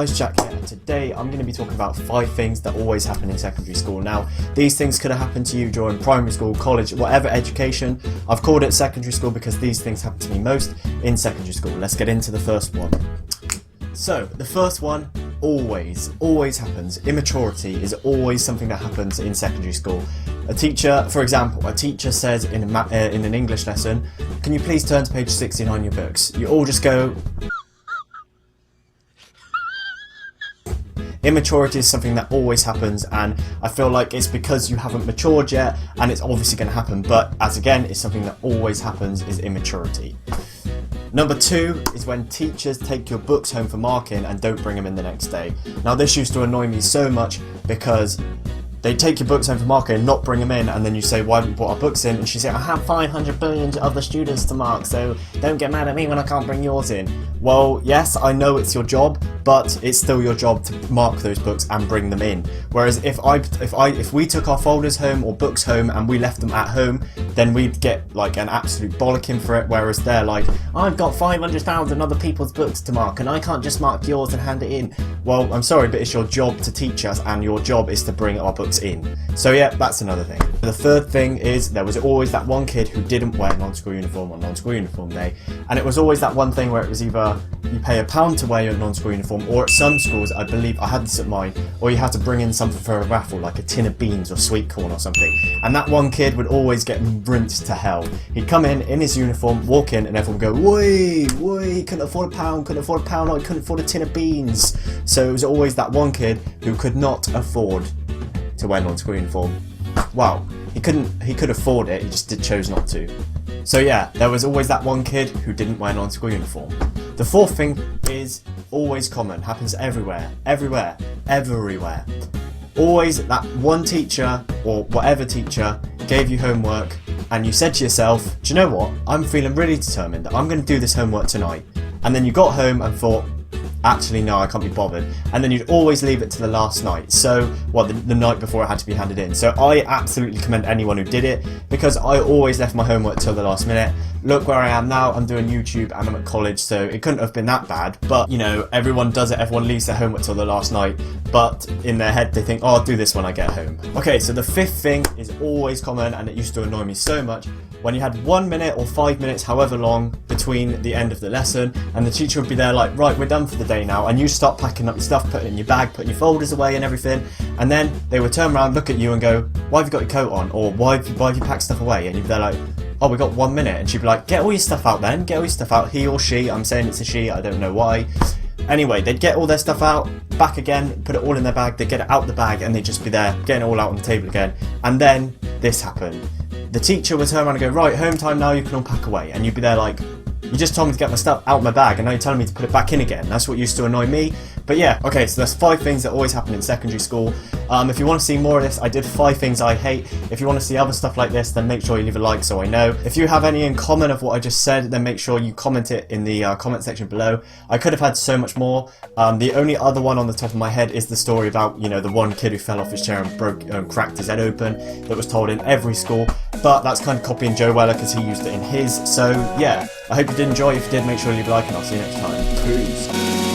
guys, Jack here, and today I'm going to be talking about 5 things that always happen in secondary school. Now, these things could have happened to you during primary school, college, whatever education. I've called it secondary school because these things happen to me most in secondary school. Let's get into the first one. So, the first one always happens. Immaturity is always something that happens in secondary school. A teacher, for example, a teacher says in an English lesson, "Can you please turn to page 69 in your books?" You all just go... Immaturity is something that always happens, and I feel like it's because you haven't matured yet, and it's obviously going to happen, but as again, it's something that always happens, is immaturity. Number 2 is when teachers take your books home for marking and don't bring them in the next day. Now this used to annoy me so much because they take your books home for marking and not bring them in, and then you say, "Why haven't you brought our books in?" And she said, "I have 500 billion other students to mark, so don't get mad at me when I can't bring yours in." Well, yes, I know it's your job, but it's still your job to mark those books and bring them in. Whereas if we took our folders home or books home and we left them at home, then we'd get like an absolute bollocking for it. Whereas they're like, "I've got 500,000 other people's books to mark, and I can't just mark yours and hand it in." Well, I'm sorry, but it's your job to teach us, and your job is to bring our books in. So yeah, that's another thing. The third thing is there was always that one kid who didn't wear non-school uniform on non-school uniform day, and it was always that one thing where it was either you pay £1 to wear your non-school uniform, or at some schools, I believe, I had this at mine, or you had to bring in something for a raffle, like a tin of beans or sweet corn or something, and that one kid would always get rinsed to hell. He'd come in his uniform, walk in, and everyone would go, "Woi, he couldn't afford £1, couldn't afford £1, I couldn't afford a tin of beans." So it was always that one kid who could not afford to wear non-school uniform. Well, he could afford it, he just chose not to. So yeah, there was always that one kid who didn't wear non-school uniform. The fourth thing is always common, happens everywhere. Always that one teacher or whatever teacher gave you homework and you said to yourself, "Do you know what, I'm feeling really determined, I'm going to do this homework tonight." And then you got home and thought, "Actually no, I can't be bothered," and then you'd always leave it to the last night, the night before it had to be handed in. So I absolutely commend anyone who did it, because I always left my homework till the last minute. Look where I am now, I'm doing YouTube and I'm at college, so it couldn't have been that bad, but you know, everyone does it, everyone leaves their homework till the last night, but in their head they think, "Oh, I'll do this when I get home." Okay, so the fifth thing is always common, and it used to annoy me so much, when you had 1 minute or 5 minutes, however long, between the end of the lesson, and the teacher would be there like, "Right, we're done for the day now," and you start packing up your stuff, putting it in your bag, putting your folders away and everything, and then they would turn around, look at you and go, "Why have you got your coat on?" or why have you packed stuff away?" And you'd be there like, "Oh, we got 1 minute," and she'd be like, "Get all your stuff out then, get all your stuff out." He or she, I'm saying it's a she, I don't know why. Anyway, they'd get all their stuff out, back again, put it all in their bag, they'd get it out the bag, and they'd just be there, getting it all out on the table again. And then this happened. The teacher would turn around and go, "Right, home time now, you can all pack away." And you'd be there like, "You just told me to get my stuff out of my bag, and now you're telling me to put it back in again." That's what used to annoy me. But yeah, okay, so there's 5 things that always happen in secondary school. If you want to see more of this, I did 5 things I hate. If you want to see other stuff like this, then make sure you leave a like so I know. If you have any in common of what I just said, then make sure you comment it in the comment section below. I could have had so much more. The only other one on the top of my head is the story about, you know, the one kid who fell off his chair and cracked his head open, that was told in every school. But that's kind of copying Joe Weller because he used it in his. So yeah, I hope you did enjoy. If you did, make sure you leave a like, and I'll see you next time. Peace.